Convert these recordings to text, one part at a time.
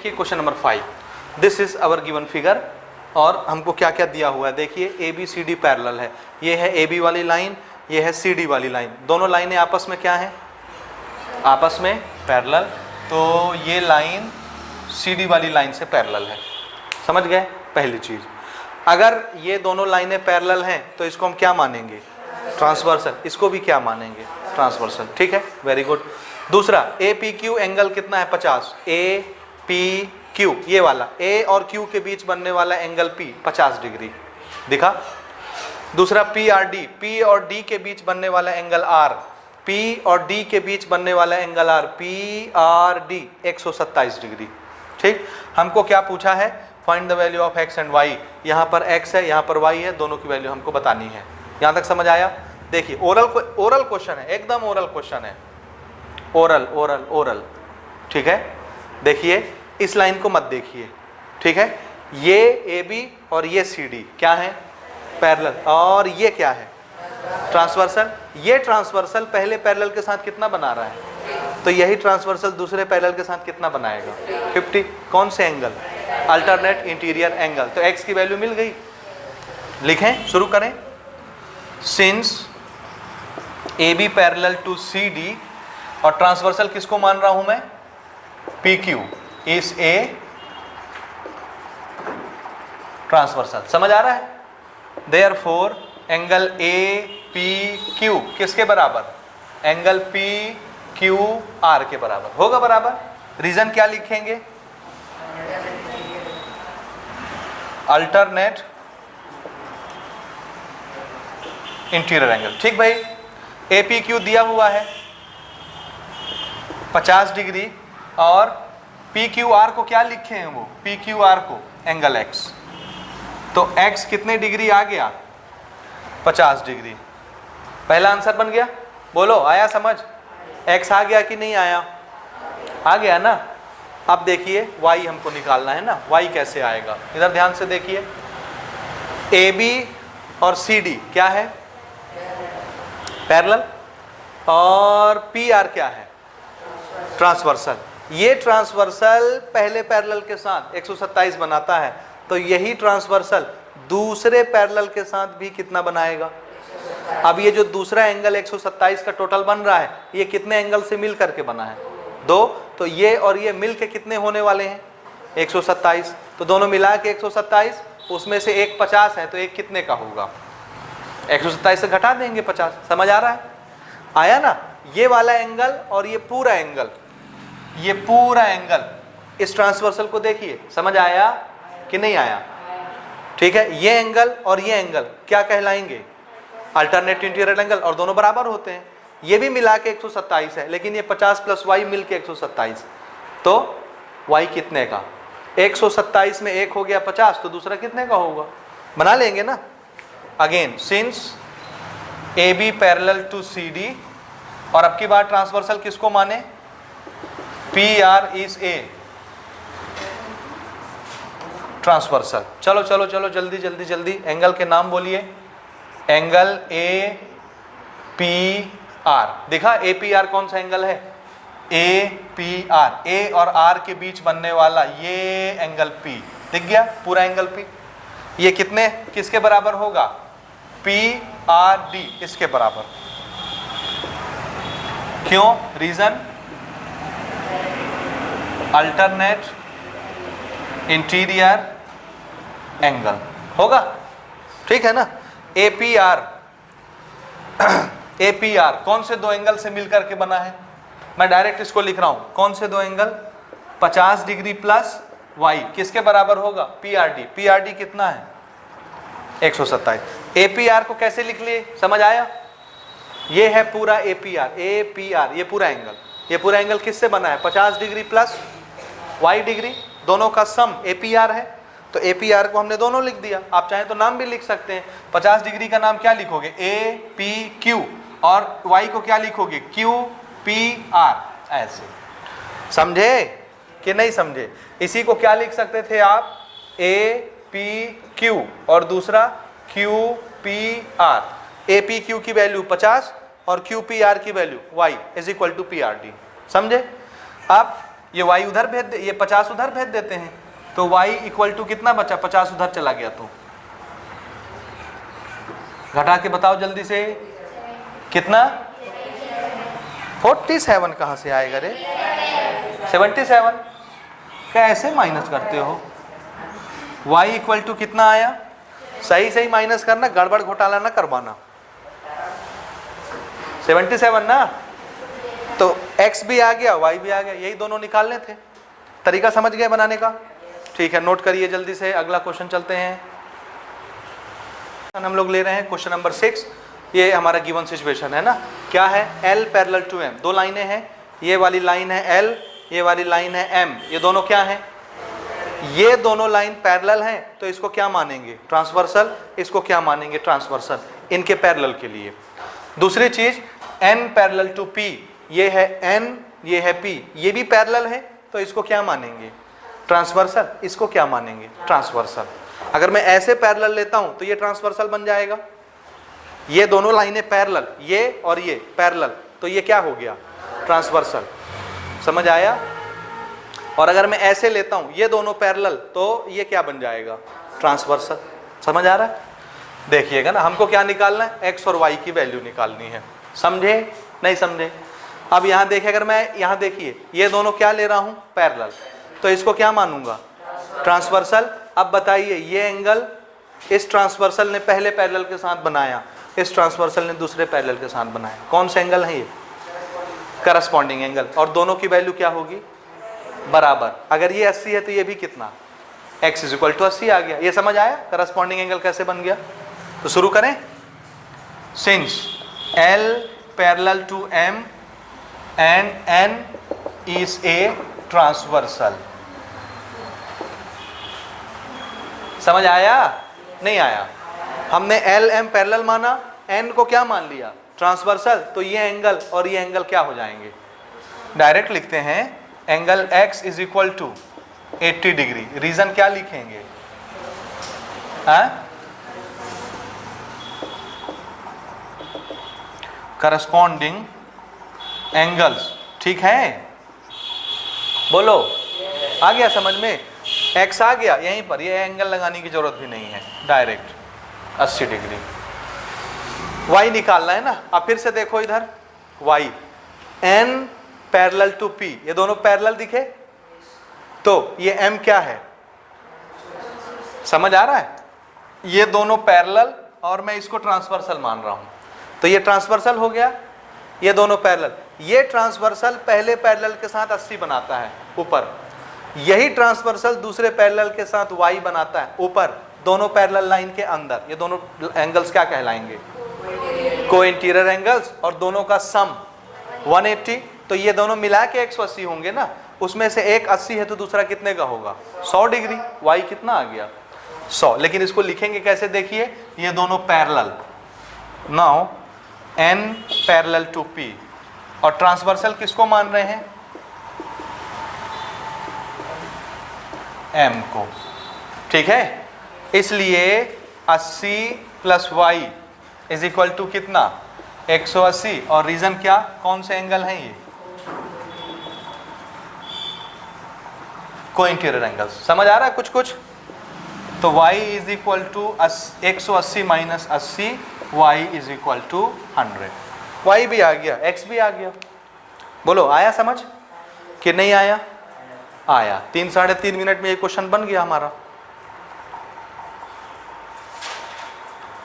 देखिए question number 5, this is our given figure और हमको क्या क्या दिया हुआ है। देखिए A B C D parallel है, ये है ए बी वाली लाइन, ये है सी डी वाली लाइन, दोनों लाइनें आपस में क्या हैं, आपस में पैरेलल। तो ये लाइन सी डी वाली लाइन से पैरेलल है, समझ गए। पहली चीज, अगर ये दोनों लाइनें पैरेलल हैं तो इसको हम क्या मानेंगे, ट्रांसवर्सल। इसको भी क्या मानेंगे, ट्रांसवर्सल। ठीक है, वेरी गुड। दूसरा, ए पी क्यू एंगल कितना है, 50। ए पी क्यू, ये वाला ए और क्यू के बीच बनने वाला एंगल पी 50 डिग्री दिखा। दूसरा पी आर डी, पी और डी के बीच बनने वाला एंगल आर, पी और डी के बीच बनने वाला angle R, P R D 127 degree. ठीक, हमको क्या पूछा है, find the value of X and Y. यहाँ पर एक्स है, यहाँ पर वाई है, दोनों की वैल्यू हमको बतानी है। यहाँ तक समझ आया। देखिए ओरल क्वेश्चन है, एकदम ओरल क्वेश्चन है, ओरल ओरल ओरल। ठीक है, देखिए इस लाइन को मत देखिए। ठीक है, ये ए बी और ये सी डी क्या है, पैरेलल, और ये क्या है, ट्रांसवर्सल। ये ट्रांसवर्सल पहले पैरेलल के साथ कितना बना रहा है, तो यही ट्रांसवर्सल दूसरे पैरेलल के साथ कितना बनाएगा, 50। कौन से एंगल, अल्टरनेट इंटीरियर एंगल। तो एक्स की वैल्यू मिल गई। लिखें, शुरू करें। Since A B parallel to C D, और ट्रांसवर्सल किसको मान रहा हूं मैं, P Q is a transversal. समझ आ रहा है। Therefore angle A P Q किसके बराबर, एंगल पी क्यू आर के बराबर होगा, बराबर। रीजन क्या लिखेंगे, अल्टरनेट इंटीरियर एंगल। ठीक भाई, ए पी क्यू दिया हुआ है 50 डिग्री, और पी क्यू आर को क्या लिखे हैं वो, पी क्यू आर को एंगल एक्स। तो एक्स कितने डिग्री आ गया, 50 डिग्री। पहला आंसर बन गया। बोलो, आया समझ, एक्स आ गया कि नहीं आया, आ गया ना। अब देखिए वाई हमको निकालना है ना, वाई कैसे आएगा, इधर ध्यान से देखिए। ए बी और सी डी क्या है, पैरेलल, और पी आर क्या है, ट्रांसवर्सल। ये ट्रांसवर्सल पहले पैरेलल के साथ 127 बनाता है, तो यही ट्रांसवर्सल दूसरे पैरेलल के साथ भी कितना बनाएगा। अब ये जो दूसरा एंगल 127 का टोटल बन रहा है, ये कितने एंगल से मिल करके बना है, 2। तो ये और ये मिल के कितने होने वाले हैं, 127। तो दोनों मिला के 127, उसमें से एक 50 है, तो एक कितने का होगा, 127 से घटा देंगे 50। समझ आ रहा है, आया ना। ये वाला एंगल और ये पूरा एंगल, ये पूरा एंगल, इस ट्रांसवर्सल को देखिए, समझ आया कि नहीं आया। ठीक है, ये एंगल और ये एंगल क्या कहलाएंगे, अल्टरनेट इंटीरियर एंगल, और दोनों बराबर होते हैं। ये भी मिला के 127 है, लेकिन ये 50 प्लस वाई मिल के 127। तो वाई कितने का, 127 में एक हो गया 50, तो दूसरा कितने का होगा, बना लेंगे ना। Again, since A B parallel to C D, और अब की बार ट्रांसवर्सल किसको माने, P R is a transversal. चलो चलो चलो, जल्दी जल्दी जल्दी एंगल के नाम बोलिए। एंगल ए पी आर, देखा ए पी आर कौन सा एंगल है, ए पी आर, ए और आर के बीच बनने वाला ये एंगल पी, दिख गया पूरा एंगल पी। ये कितने किसके बराबर होगा, पी आर डी इसके बराबर। क्यों, रीजन, अल्टरनेट इंटीरियर एंगल होगा। ठीक है ना। A P R, A P R कौन से दो एंगल से मिलकर के बना है, मैं डायरेक्ट इसको लिख रहा हूं, कौन से दो एंगल, 50 डिग्री प्लस वाई किसके बराबर होगा, P R D. P R D कितना है, 127। ए पी आर को कैसे लिख लिए, समझ आया। ये है पूरा A P R, A P R, ये पूरा एंगल, ये पूरा एंगल किससे बना है, 50 डिग्री प्लस वाई डिग्री, दोनों का सम ए पी आर है। तो ए पी आर को हमने दोनों लिख दिया। आप चाहें तो नाम भी लिख सकते हैं। 50 डिग्री का नाम क्या लिखोगे, ए पी क्यू, और वाई को क्या लिखोगे, क्यू पी आर, ऐसे। समझे कि नहीं समझे। इसी को क्या लिख सकते थे आप, ए पी क्यू और दूसरा Q P R. A P Q की वैल्यू 50 और क्यू पी आर की value Y is equal to P R D. समझे। अब ये y उधर भेज दे, ये 50 उधर भेज देते हैं, तो y इक्वल टू कितना बचा, 50 उधर चला गया, तो घटा के बताओ जल्दी से कितना, 47 कहाँ से आएगा रे, 77, कैसे माइनस करते हो, y इक्वल टू कितना आया, सही सही माइनस करना, गड़बड़ घोटाला ना करवाना, 77 ना, तो x भी आ गया y भी आ गया, यही दोनों निकालने थे। तरीका समझ गए बनाने का? ठीक है, नोट करिए जल्दी से, अगला क्वेश्चन चलते हैं। हम लोग ले रहे हैं क्वेश्चन नंबर 6। ये हमारा गिवन सिचुएशन है ना, क्या है, L पैरेलल टू M, दो लाइनें हैं, ये वाली लाइन है L, ये वाली लाइन है M, ये दोनों क्या हैं, ये दोनों लाइन पैरेलल हैं, तो इसको क्या मानेंगे, ट्रांसवर्सल, इसको क्या मानेंगे, ट्रांसवर्सल, इनके पैरेलल के लिए। दूसरी चीज N पैरेलल टू P, ये है N, ये है P, ये भी पैरेलल है, तो इसको क्या मानेंगे, ट्रांसवर्सल, इसको क्या मानेंगे, ट्रांसवर्सल। अगर मैं ऐसे पैरेलल लेता हूं तो ये ट्रांसवर्सल बन जाएगा, ये दोनों लाइनें पैरेलल, ये और ये पैरेलल, तो ये क्या हो गया, ट्रांसवर्सल, समझ आया। और अगर मैं ऐसे लेता हूं, ये दोनों पैरेलल, तो ये क्या बन जाएगा, ट्रांसवर्सल, समझ आ रहा है। देखिएगा ना, हमको क्या निकालना है, x और y की वैल्यू निकालनी है, समझे नहीं समझे। अब यहाँ देखिए, अगर मैं यहाँ देखिए, ये दोनों क्या ले रहा हूँ, पैरेलल, तो इसको क्या मानूंगा, ट्रांसवर्सल। अब बताइए, ये एंगल इस ट्रांसवर्सल ने पहले पैरेलल के साथ बनाया, इस ट्रांसवर्सल ने दूसरे पैरेलल के साथ बनाया, कौन सा एंगल है ये, करस्पॉन्डिंग एंगल, और दोनों की वैल्यू क्या होगी, बराबर। अगर ये 80 है तो ये भी कितना, x इज इक्वल टू 80 आ गया। ये समझ आया करस्पॉन्डिंग एंगल कैसे बन गया। तो शुरू करें, since L parallel to M and N is a transversal, समझ आया नहीं आया। हमने L M पैरेलल माना, N को क्या मान लिया, ट्रांसवर्सल, तो ये एंगल और ये एंगल क्या हो जाएंगे, डायरेक्ट लिखते हैं, angle x is equal to 80 degree. Reason क्या लिखेंगे, करस्पॉन्डिंग एंगल्स, ठीक है, बोलो आ गया समझ में, x आ गया यहीं पर, ये एंगल लगाने की जरूरत भी नहीं है, डायरेक्ट 80 डिग्री। y निकालना है ना, अब फिर से देखो इधर, y n parallel to P, ये दोनों पैरेलल दिखे, तो ये M क्या है, समझ आ रहा है, ये दोनों पैरेलल और मैं इसको ट्रांसवर्सल मान रहा हूं, तो ये ट्रांसवर्सल हो गया, ये दोनों पैरेलल, ये ट्रांसवर्सल पहले पैरेलल के साथ 80 बनाता है ऊपर, यही ट्रांसवर्सल दूसरे पैरेलल के साथ y बनाता है ऊपर, दोनों पैरेलल लाइन के अंदर। ये दोनों एंगल्स क्या कहलाएंगे, को इंटीरियर एंगल्स, और दोनों का सम 180, तो ये दोनों मिला के 180 होंगे ना, उसमें से एक 80 है तो दूसरा कितने का होगा, 100 डिग्री। y कितना आ गया, 100। लेकिन इसको लिखेंगे कैसे, देखिए, ये दोनों parallel, now n parallel to P, और ट्रांसवर्सल किसको मान रहे हैं, M को, ठीक है। इसलिए 80 plus y is equal to कितना, 180, और रीजन क्या, कौन से एंगल है ये, को इंटीरियर एंगल्स, समझ आ रहा है कुछ कुछ। तो y is equal to 180 minus 80, y is equal to 100, y भी आ गया, x भी आ गया। बोलो आया समझ कि नहीं आया, आया। 3-3.5 मिनट में ये क्वेश्चन बन गया हमारा,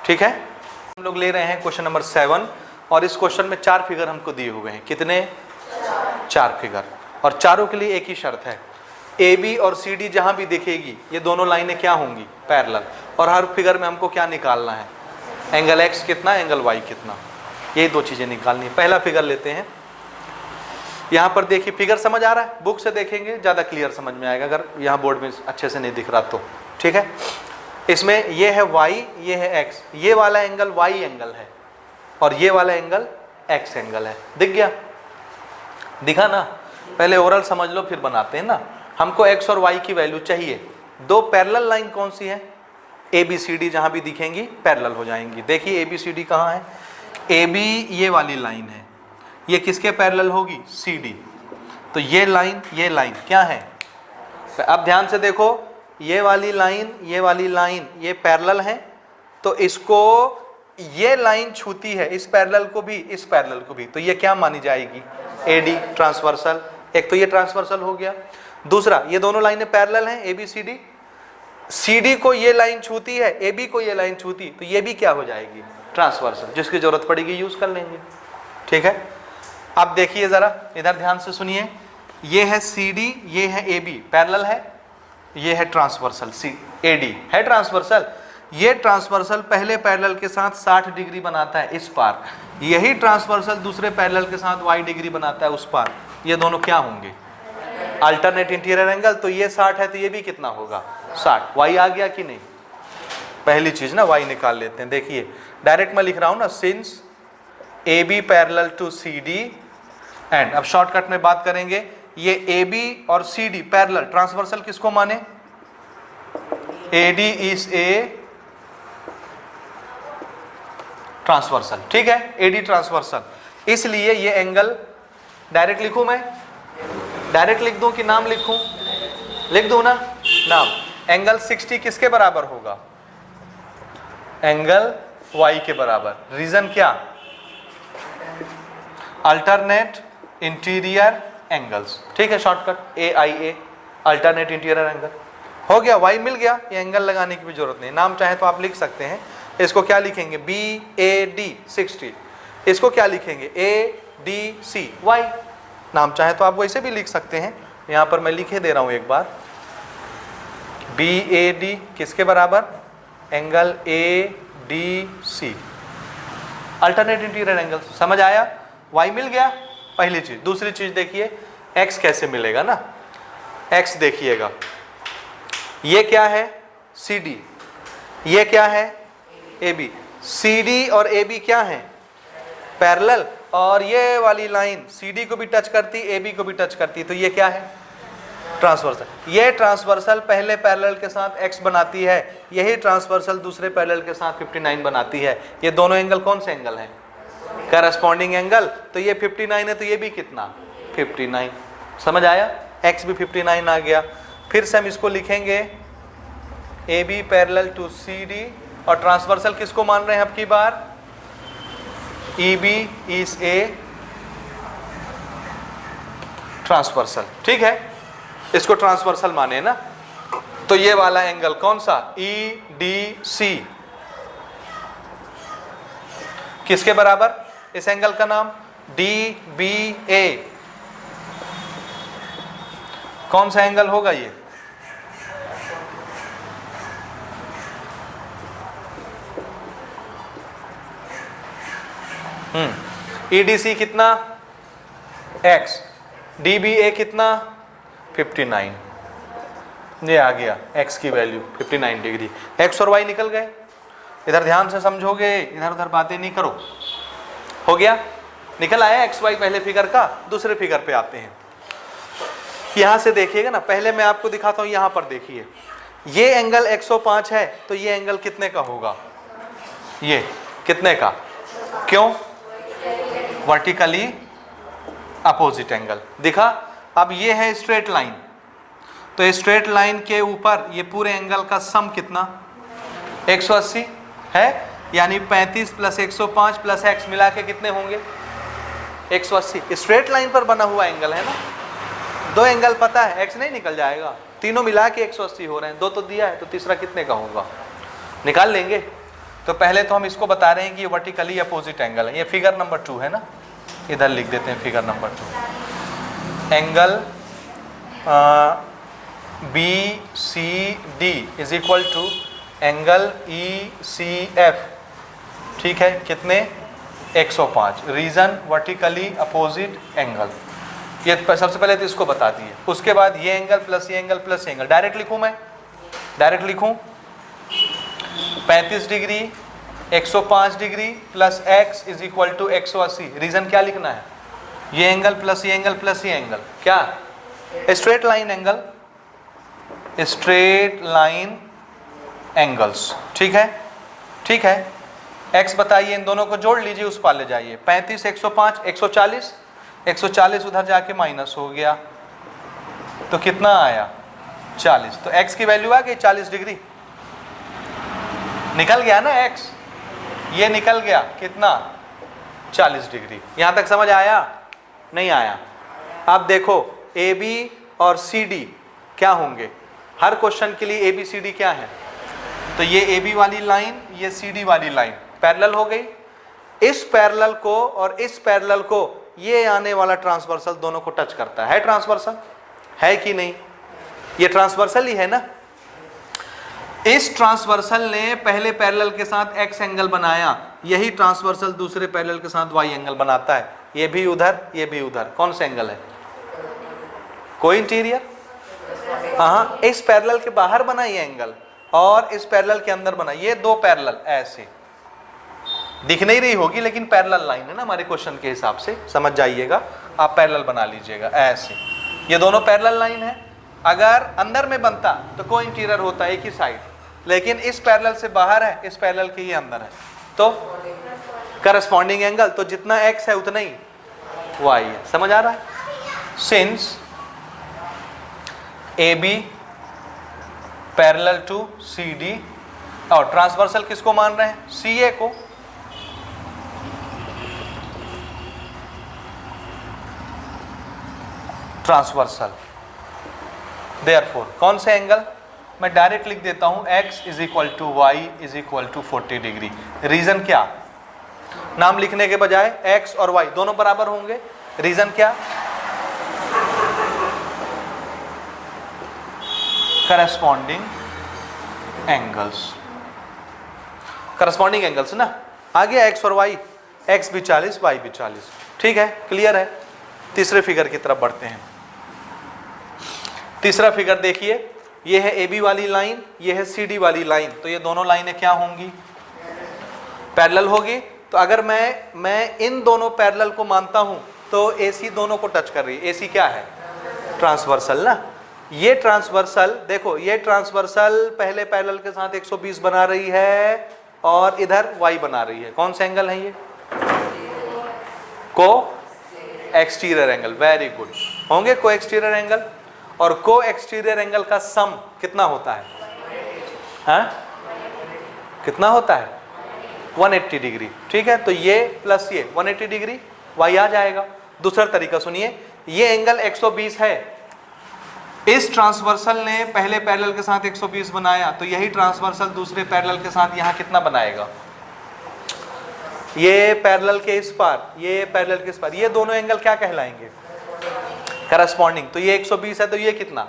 ठीक है। हम लोग ले रहे हैं क्वेश्चन नंबर 7, और इस क्वेश्चन में 4 फिगर हमको दिए हुए हैं, कितने, 4 फिगर, और चारों के लिए एक ही शर्त है, ए बी और सी डी जहां भी दिखेगी ये दोनों लाइनें क्या होंगी, पैरेलल, और हर फिगर में हमको क्या निकालना है, एंगल एक्स कितना, एंगल वाई कितना, ये 2 चीजें निकालनी है। पहला फिगर लेते हैं, यहाँ पर देखिए, फिगर समझ आ रहा है, बुक से देखेंगे ज़्यादा क्लियर समझ में आएगा, अगर यहाँ बोर्ड में अच्छे से नहीं दिख रहा तो, ठीक है। इसमें ये है y, ये है x, ये वाला एंगल y एंगल है और ये वाला एंगल x एंगल है, दिख गया, दिखा ना। पहले ओरल समझ लो फिर बनाते हैं ना। हमको x और y की वैल्यू चाहिए। 2 पैरेलल लाइन कौन सी है, ए बी सी डी, जहाँ भी दिखेंगी पैरेलल हो जाएंगी। देखिए ए बी सी डी कहाँ है, ए बी ये वाली लाइन है, ये किसके पैरेलल होगी, सी डी, तो ये लाइन क्या है? अब ध्यान से देखो, ये वाली लाइन ये पैरेलल है, तो इसको ये लाइन छूती है इस पैरेलल को भी, तो ये क्या मानी जाएगी? A D, transversal. एक तो ये ट्रांसवर्सल हो गया। दूसरा, ये दोनों लाइनें पैरेलल हैं, ABCD, CD को ये लाइन छूती है, AB को ये लाइन छूती, तो ये भी क्या हो जाएगी? ट्रांसवर्सल। जिसकी जरूरत पड़ेगी यूज कर लेंगे। ठीक है, अब देखिए जरा, इधर ध्यान से सुनिए, ये है CD, ये है AB, पैरेलल है, ये है ट्रांसवर्सल, AD है ट्रांसवर्सल। ये ट्रांसवर्सल पहले पैरेलल के साथ 60 डिग्री बनाता है इस पार, यही ट्रांसवर्सल दूसरे पैरेलल के साथ y डिग्री बनाता है उस पार। ये दोनों क्या होंगे? Alternate interior angle. तो ये 60 है, तो ये भी कितना होगा? 60। y आ गया कि नहीं? पहली चीज ना, y निकाल लेते हैं। देखिए डायरेक्ट मैं लिख रहा हूं ना, सिंस AB parallel to CD and, अब शॉर्टकट में बात करेंगे, ये AB और CD पैरेलल, ट्रांसवर्सल किसको माने? AD is a transversal. ठीक है, AD ट्रांसवर्सल, इसलिए ये एंगल डायरेक्ट लिखूं मैं? डायरेक्ट लिख दूं कि नाम लिखूं? लिख दूं ना नाम। एंगल 60 किसके बराबर होगा? एंगल Y के बराबर। रीजन क्या? Alternate interior angles. ठीक है, shortcut AIA, alternate interior angle हो गया। Y मिल गया, ये एंगल लगाने की भी जरूरत नहीं। नाम चाहे तो आप लिख सकते हैं। इसको क्या लिखेंगे? BAD 60। इसको क्या लिखेंगे? ADC Y। नाम चाहे तो आप वैसे भी लिख सकते हैं, यहाँ पर मैं लिखे दे रहा हूँ एक बार। BAD किसके बराबर? Angle ADC, alternate interior angle. समझ आया? Y मिल गया, पहली चीज। दूसरी चीज देखिए, X कैसे मिलेगा ना। X देखिएगा, ये क्या है? CD, ये क्या है? AB। CD और AB क्या है? पैरेलल। और ये वाली लाइन CD को भी टच करती, AB को भी टच करती, तो ये क्या है? ट्रांसवर्सल। ये ट्रांसवर्सल पहले पैरेलल के साथ X बनाती है, यही ट्रांसवर्सल दूसरे पैरेलल के साथ 59 बनाती है। ये दोनों एंगल कौन से एंगल हैं? Corresponding angle. तो ये 59 है, तो ये भी कितना? 59। समझ आया? X भी 59 आ गया। फिर से हम इसको लिखेंगे AB पैरेलल टू CD, और ट्रांसवर्सल किसको मान रहे हैं अब की बार? EB is a transversal. ठीक है, इसको ट्रांसवर्सल माने ना। तो ये वाला एंगल कौन सा? EDC किसके बराबर? इस एंगल का नाम DBA। कौन सा एंगल होगा ये? EDC कितना? X। DBA कितना? 59। ये आ गया X की वैल्यू 59 डिग्री। X और Y निकल गए। इधर ध्यान से समझोगे, इधर उधर बातें नहीं करो। हो गया, निकल आया XY पहले फिगर का। दूसरे फिगर पे आते हैं। यहां से देखिएगा ना, पहले मैं आपको दिखाता हूं, यहां पर देखिए, ये एंगल 105 है, तो ये एंगल कितने का होगा? ये कितने का? क्यों? Vertically opposite angle. दिखा? अब ये है स्ट्रेट लाइन, तो स्ट्रेट लाइन के ऊपर ये पूरे एंगल का सम कितना? 180 है, यानी 35 प्लस 105 प्लस x मिला के कितने होंगे? 180। स्ट्रेट लाइन पर बना हुआ एंगल है ना। दो एंगल पता है, x नहीं निकल जाएगा, तीनों मिला के 180 हो रहे हैं। दो तो दिया है, तो तीसरा कितने का होगा? निकाल लेंगे। तो पहले तो हम इसको बता रहे हैं कि ये वर्टिकली अपोजिट एंगल है। ये फिगर नंबर 2 है ना, इधर लिख देते हैं figure number 2। Angle BCD is equal to angle ECF। ठीक है, कितने? 105। Reason vertically opposite angle. ये सबसे पहले तो इसको बता दिए। उसके बाद ये एंगल प्लस ये एंगल प्लस ये एंगल। डायरेक्ट लिखूं मैं? डायरेक्ट लिखूं? 35 degree 105 degree plus x is equal to 180। Reason क्या लिखना है? ये एंगल प्लस ये एंगल प्लस ये एंगल, क्या? Straight line angle, straight line angles. ठीक है, ठीक है। x बताइए, इन दोनों को जोड़ लीजिए, उस पार ले जाइए। 35 105 140, 140 उधर जाके माइनस हो गया, तो कितना आया 40। तो x की वैल्यू आ गई 40 डिग्री, निकल गया ना x, ये निकल गया कितना 40 डिग्री। यहां तक समझ आया? नहीं आया? अब देखो AB और CD क्या होंगे, हर क्वेश्चन के लिए ABCD क्या है, तो ये AB वाली लाइन, ये CD वाली लाइन पैरेलल हो गई। इस पैरेलल को और इस पैरेलल को, ये आने वाला ट्रांसवर्सल दोनों को टच करता है ट्रांसवर्सल है कि नहीं? ये ट्रांसवर्सल ही है ना। इस ट्रांसवर्सल ने पहले पैरेलल के साथ x एंगल बनाया, यही ट्रांसवर्सल दूसरे पैरेलल के साथ y एंगल बनाता है। ये भी उधर, ये भी उधर, कौन सा एंगल है? कोई इंटीरियर? हाँ, इस पैरेलल के बाहर बना ये एंगल और इस पैरेलल के अंदर बना, ये दो पैरेलल ऐसे दिख नहीं रही होगी, लेकिन पैरेलल लाइन है ना हमारे क्वेश्चन के हिसाब से, समझ जाइएगा, आप पैरेलल बना लीजिएगा ऐसे। ये दोनों पैरेलल लाइन है। अगर अंदर में बनता तो कोई इंटीरियर होता एक ही साइड, लेकिन इस पैरेलल से बाहर है, इस पैरेलल के ही अंदर है, तो करस्पॉन्डिंग एंगल, तो जितना x है उतना ही y है। समझ आ रहा है? सिंस AB पैरेलल टू CD, और ट्रांसवर्सल किसको मान रहे हैं? CA को। ट्रांसवर्सल, देयरफॉर कौन से एंगल, मैं डायरेक्ट लिख देता हूं x is equal to Y is equal to 40 degree. Reason क्या? नाम लिखने के बजाय x और y दोनों बराबर होंगे। रीजन क्या? करस्पॉन्डिंग एंगल्स, करस्पॉन्डिंग एंगल्स ना। आ गया x और y, x भी 40 y भी 40। ठीक है, क्लियर है? तीसरे फिगर की तरफ बढ़ते हैं। तीसरा फिगर देखिए, ये है AB वाली लाइन, ये है CD वाली लाइन, तो ये दोनों लाइनें क्या होंगी? पैरेलल होगी। तो अगर मैं इन दोनों पैरेलल को मानता हूं तो AC दोनों को टच कर रही है। AC क्या है? ट्रांसवर्सल ना। ये ट्रांसवर्सल देखो, ये ट्रांसवर्सल पहले पैरेलल के साथ 120 बना रही है और इधर y बना रही है। कौन सा एंगल है ये? को एक्सटीरियर एंगल। वेरी गुड, होंगे को एक्सटीरियर एंगल। और को एक्सटीरियर एंगल का सम कितना होता है? हाँ, कितना होता है? 180 डिग्री। ठीक है, तो ये प्लस ये 180 डिग्री y आ जाएगा। दूसरा तरीका सुनिए, ये एंगल 120 है, इस ट्रांसवर्सल ने पहले पैरेलल के साथ 120 बनाया, तो यही ट्रांसवर्सल दूसरे पैरेलल के साथ यहाँ कितना बनाएगा? ये पैरेलल के इस पार, ये पैरेलल के इस पार, ये दोनों एंगल क्या कहलाएंगे? करस्पॉन्डिंग। तो ये 120 है, तो ये कितना?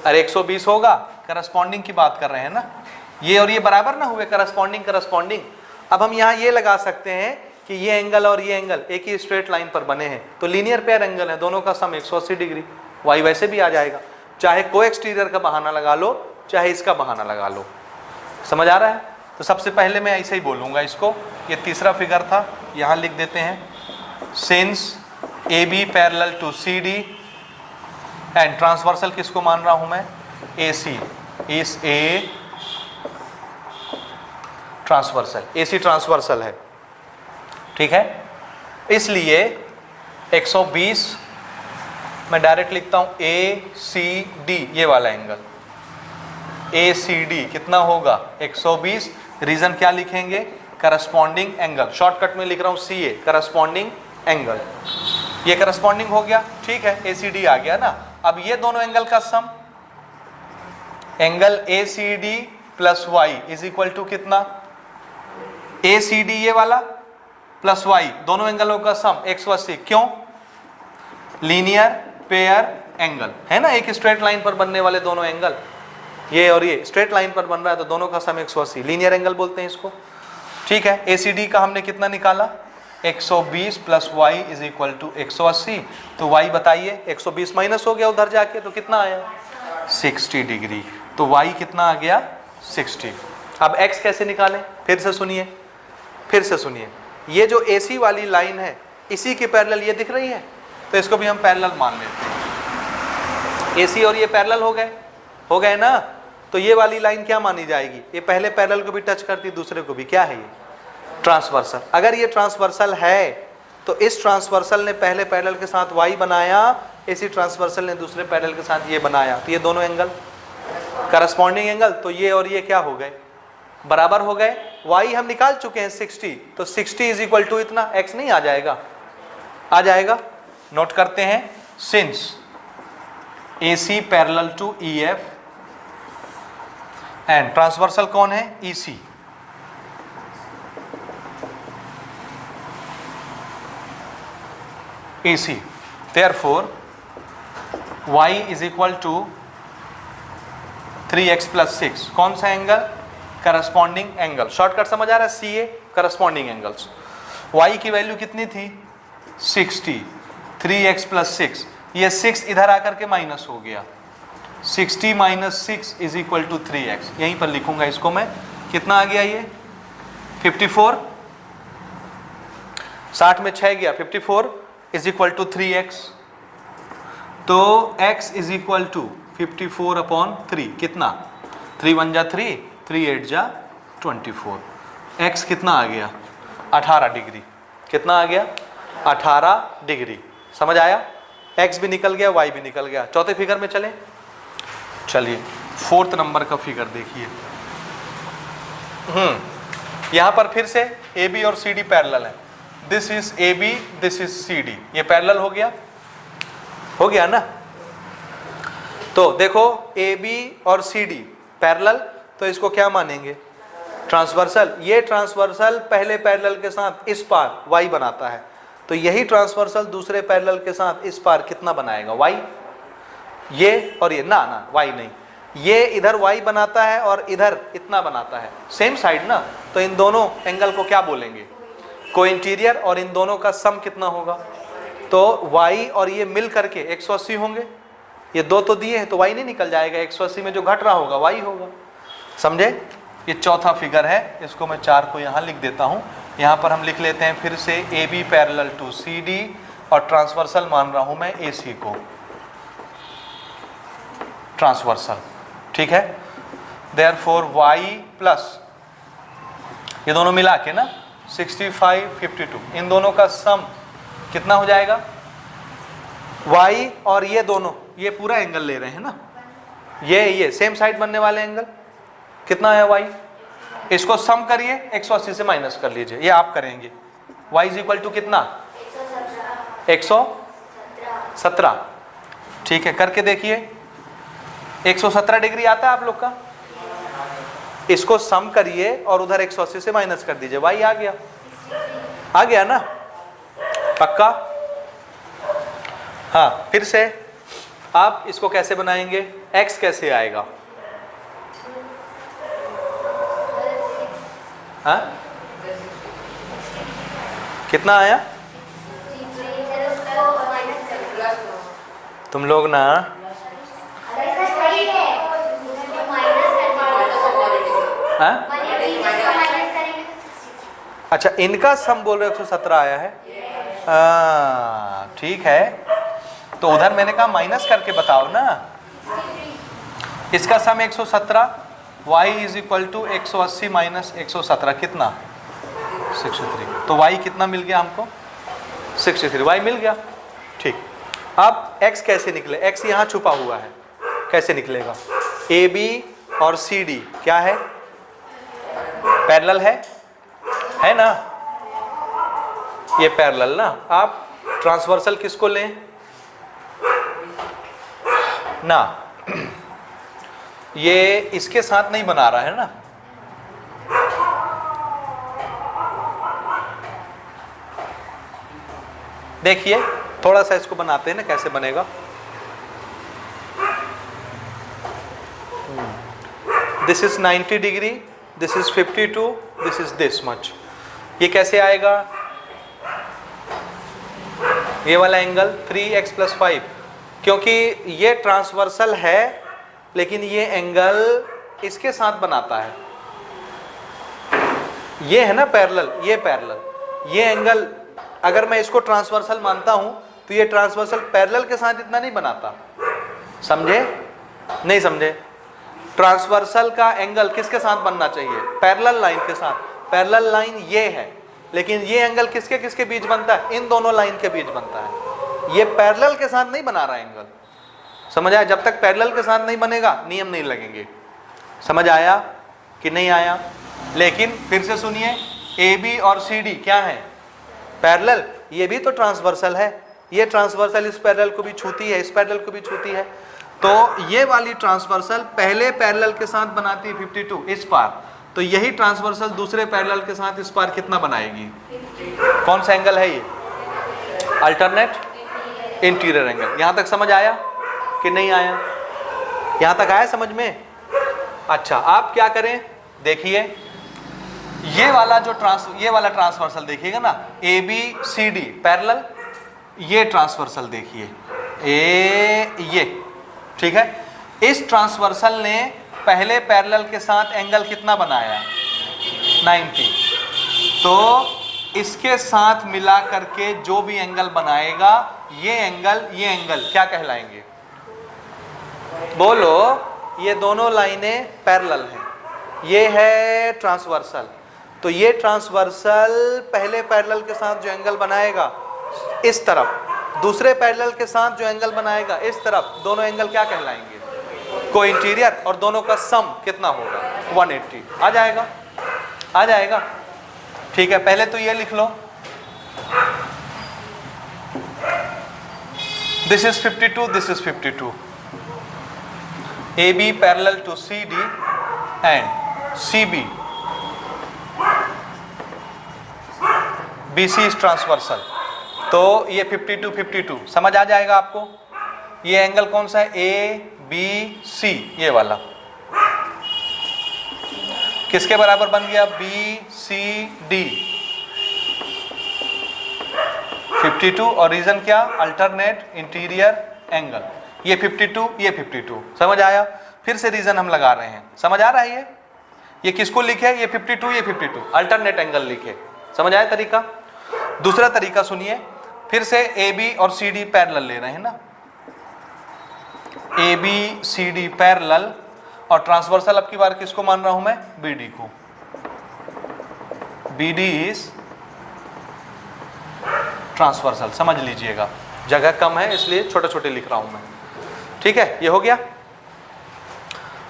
अरे 120 होगा, करस्पॉन्डिंग की बात कर रहे हैं ना। ये और ये बराबर ना हुए, करस्पॉन्डिंग करस्पॉन्डिंग। अब हम यहाँ ये लगा सकते हैं कि ये एंगल और ये एंगल एक ही स्ट्रेट लाइन पर बने हैं, तो लीनियर पेयर एंगल है, दोनों का सम 180 डिग्री। y वैसे भी आ जाएगा, चाहे को एक्सटीरियर का बहाना लगा लो, चाहे इसका बहाना लगा लो। समझ आ रहा है? तो सबसे पहले मैं ऐसे ही बोलूँगा इसको। ये तीसरा फिगर था, यहाँ लिख देते हैं since AB parallel to CD and transversal किसको मान रहा हूँ मैं? AC इस A ट्रांसवर्सल, AC ट्रांसवर्सल है। ठीक है, इसलिए 120 मैं डायरेक्ट लिखता हूँ ACD, ये वाला एंगल ACD कितना होगा? 120। रीजन क्या लिखेंगे? Corresponding angle. शॉर्टकट में लिख रहा हूँ CA, करस्पॉन्डिंग एंगल। ये करस्पॉन्डिंग हो गया। ठीक है, ACD आ गया ना। अब ये दोनों एंगल का sum, angle ACD plus y is equal to कितना? ACD ये वाला प्लस y, दोनों एंगलों का सम 180। क्यों? लीनियर पेयर एंगल है ना, एक स्ट्रेट लाइन पर बनने वाले दोनों एंगल, ये और ये स्ट्रेट लाइन पर बन रहा है, तो दोनों का सम 180, लीनियर एंगल बोलते हैं इसको। ठीक है, ACD का हमने कितना निकाला? 120 plus y is equal to 180। तो y बताइए, 120 माइनस हो गया उधर जाके, तो कितना आया? 60 डिग्री। तो y कितना आ गया? 60। अब x कैसे निकालें? फिर से सुनिए, फिर से सुनिए। ये जो AC वाली लाइन है, इसी की पैरेलल ये दिख रही है, तो इसको भी हम पैरेलल मान लेते हैं। AC और ये पैरेलल हो गए ना, तो ये वाली लाइन क्या मानी जाएगी? ये पहले पैरेलल को भी टच करती, दूसरे को भी। क्या है ये? ट्रांसवर्सल। अगर ये ट्रांसवर्सल है तो इस ट्रांसवर्सल ने पहले पैरेलल के साथ y बनाया, इसी ट्रांसवर्सल ने दूसरे पैरेलल के साथ ये बनाया, तो ये दोनों एंगल करस्पॉन्डिंग एंगल, तो ये और ये क्या हो गए, बराबर हो गए। y हम निकाल चुके हैं 60, तो 60 इज इक्वल टू इतना, x नहीं आ जाएगा, आ जाएगा। नोट करते हैं, since AC parallel to EF and transversal कौन है, EC, EC, therefore y is equal to 3x plus 6, कौन सा एंगल, करस्पॉन्डिंग एंगल। शॉर्टकट समझ आ रहा है, CA करस्पॉन्डिंग एंगल्स। y की वैल्यू कितनी थी 60, 3x plus 6, ये 6 इधर आकर के माइनस हो गया, 60 minus 6 is equal to 3x, यहीं पर लिखूंगा इसको मैं, कितना आ गया ये 54, 60 में 6 गया, 54 इज इक्वल टू 3x, तो x is equal to 54 upon 3, कितना 3 1 जा 3, 3 8 जा 24, x कितना आ गया 18 डिग्री, कितना आ गया 18 डिग्री। समझ आया, x भी निकल गया, y भी निकल गया। चौथे फिगर में चले, चलिए 4th नंबर का फिगर देखिए। यहां पर फिर से AB और CD पैरेलल है, this is AB, this is CD, ये पैरेलल हो गया ना। तो देखो AB और CD पैरेलल, तो इसको क्या मानेंगे, ट्रांसवर्सल। ये ट्रांसवर्सल पहले पैरेलल के साथ इस पार y बनाता है, तो यही ट्रांसवर्सल दूसरे पैरेलल के साथ इस पार कितना बनाएगा, y, ये और ये ना y नहीं, ये इधर y बनाता है और इधर इतना बनाता है, सेम साइड ना, तो इन दोनों एंगल को क्या बोलेंगे, कोइंटीरियर, और इन दोनों का सम कितना होगा, तो y और ये मिल करके 180 होंगे, ये दो तो दिए हैं तो y नहीं निकल जाएगा, 180 में जो घट रहा होगा y होगा। समझे, ये चौथा फिगर है, इसको मैं 4 को यहाँ लिख देता हूँ। यहाँ पर हम लिख लेते हैं फिर से AB पैरेलल टू CD, और ट्रांसवर्सल मान रहा हूँ मैं AC को, ट्रांसवर्सल, ठीक है। देयरफॉर y प्लस ये दोनों मिला के ना 65 52, इन दोनों का सम कितना हो जाएगा, y और ये दोनों, ये पूरा एंगल ले रहे हैं ना, ये सेम साइड बनने वाले एंगल, कितना है y, इसको सम करिए, 180 से माइनस कर लीजिए, ये आप करेंगे। y इज इक्वल टू कितना 117, ठीक है, करके देखिए 117 डिग्री आता है आप लोग का, इसको सम करिए और उधर 180 से माइनस कर दीजिए, y आ गया ना, पक्का। हाँ, फिर से आप इसको कैसे बनाएंगे, x कैसे आएगा, हाँ कितना आया, तुम लोग ना हाँ? अच्छा, इनका सम बोल रहे 117 आया है, ठीक है, तो उधर मैंने कहा माइनस करके बताओ ना, इसका sum 117, y is equal to 180 minus 117 कितना 63, तो y कितना मिल गया हमको 63, y मिल गया, ठीक। अब x कैसे निकले, x यहाँ छुपा हुआ है, कैसे निकलेगा, AB और CD क्या है, पैरेलल है ना, ये पैरेलल ना। आप ट्रांसवर्सल किसको लें ना, ये इसके साथ नहीं बना रहा है ना, देखिए थोड़ा सा इसको बनाते हैं ना, कैसे बनेगा, this is 90 degree, this is 52, this is this much, ये कैसे आएगा, ये वाला एंगल 3x + 5, क्योंकि ये ट्रांसवर्सल है लेकिन ये एंगल इसके साथ बनाता है, ये है ना पैरेलल, ये पैरेलल, ये एंगल अगर मैं इसको ट्रांसवर्सल मानता हूं तो ये ट्रांसवर्सल पैरेलल के साथ इतना नहीं बनाता, समझे नहीं समझे, ट्रांसवर्सल का एंगल किसके साथ बनना चाहिए, पैरेलल लाइन के साथ, पैरेलल लाइन ये है, लेकिन ये एंगल किसके किसके बीच बनता है? इन दोनों लाइन के बीच बनता है। ये पैरेलल के साथ नहीं बना रहा एंगल, समझ आया? जब तक पैरेलल के साथ नहीं बनेगा नियम नहीं लगेंगे। समझ आया कि नहीं आया? लेकिन फिर से सुनिए, ए बी और सी डी क्या है? पैरेलल। ये भी तो ट्रांसवर्सल है, ये ट्रांसवर्सल इस पैरेलल को भी छूती है, इस पैरेलल को भी छूती है। तो ये वाली ट्रांसवर्सल पहले पैरेलल के साथ बनाती है 52 इस पार, तो यही ट्रांसवर्सल दूसरे पैरेलल के साथ इस पार कितना बनाएगी? कौन सा एंगल है ये? Alternate interior angle. यहां तक समझ आया कि नहीं आया? यहां तक आया समझ में? अच्छा, आप क्या करें, देखिए ये वाला ट्रांसवर्सल देखिएगा ना, A B C D parallel, ये ट्रांसवर्सल देखिए ये, ठीक है। इस ट्रांसवर्सल ने पहले पैरेलल के साथ एंगल कितना बनाया? 90। तो इसके साथ मिला करके जो भी एंगल बनाएगा, ये एंगल क्या कहलाएंगे? बोलो। ये दोनों लाइनें पैरेलल हैं, ये है ट्रांसवर्सल। तो ये ट्रांसवर्सल पहले पैरेलल के साथ जो एंगल बनाएगा इस तरफ, दूसरे पैरेलल के साथ जो एंगल बनाएगा इस तरफ, दोनों एंगल क्या कहलाएंगे? को इंटीरियर। और दोनों का सम कितना होगा? 180। आ जाएगा? आ जाएगा? ठीक है, पहले तो ये लिख लो, this is 52, this is 52। AB parallel to CD and CB, BC is transversal। तो ये 52 52 समझ आ जाएगा आपको? ये एंगल कौन सा है? ABC, ये वाला किसके बराबर बन गया? BCD 52। और रीजन क्या? Alternate interior angle. ये 52, ये 52। समझ आया? फिर से रीजन हम लगा रहे हैं, समझ आ रहा है? ये किसको लिखे? ये 52, ये 52 अल्टरनेट एंगल लिखे। समझ आया तरीका? दूसरा तरीका सुनिए, फिर से ए बी और सी डी पैरेलल ले रहे हैं ना, A B C D parallel, और ट्रांसवर्सल अब की बार किसको मान रहा हूं मैं? बी डी को। बी डी इज ट्रांसवर्सल, समझ लीजिएगा, जगह कम है इसलिए छोटे छोटे लिख रहा हूं मैं। ठीक है, ये हो गया।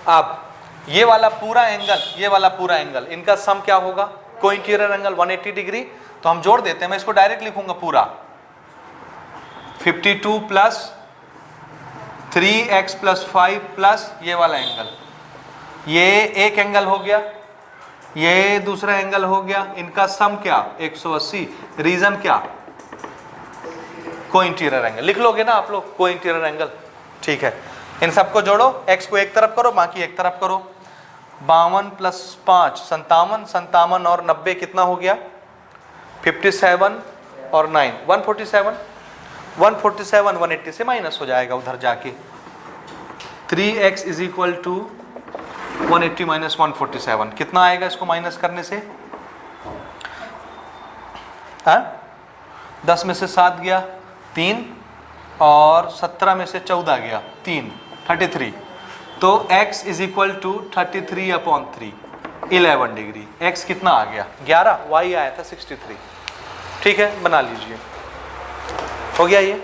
अब ये वाला पूरा एंगल, ये वाला पूरा एंगल, इनका सम क्या होगा? को इंटीरियर एंगल 180 डिग्री। तो हम जोड़ देते हैं, मैं इसको डायरेक्ट लिखूंगा पूरा, 52 प्लस 3x प्लस 5 प्लस ये वाला एंगल, ये एक एंगल हो गया, ये दूसरा एंगल हो गया, इनका सम क्या? 180। रीजन क्या? को इंटीरियर एंगल। लिख लोगे ना आप लोग? को इंटीरियर एंगल। ठीक है, इन सबको जोड़ो, x को एक तरफ करो, बाकी एक तरफ करो। 52 प्लस 5 57, 57 और 90 कितना हो गया? 57 और 9 147। 147 180 से माइनस हो जाएगा उधर जाके। 3x is equal to 180 minus 147 कितना आएगा इसको माइनस करने से? 10 में से 7 गया 3, और 17 में से 14 गया 3, 33। तो x is equal to 33/3, 11 degree. x कितना आ गया? 11, y आया था 63। ठीक है, बना लीजिए, हो गया ये।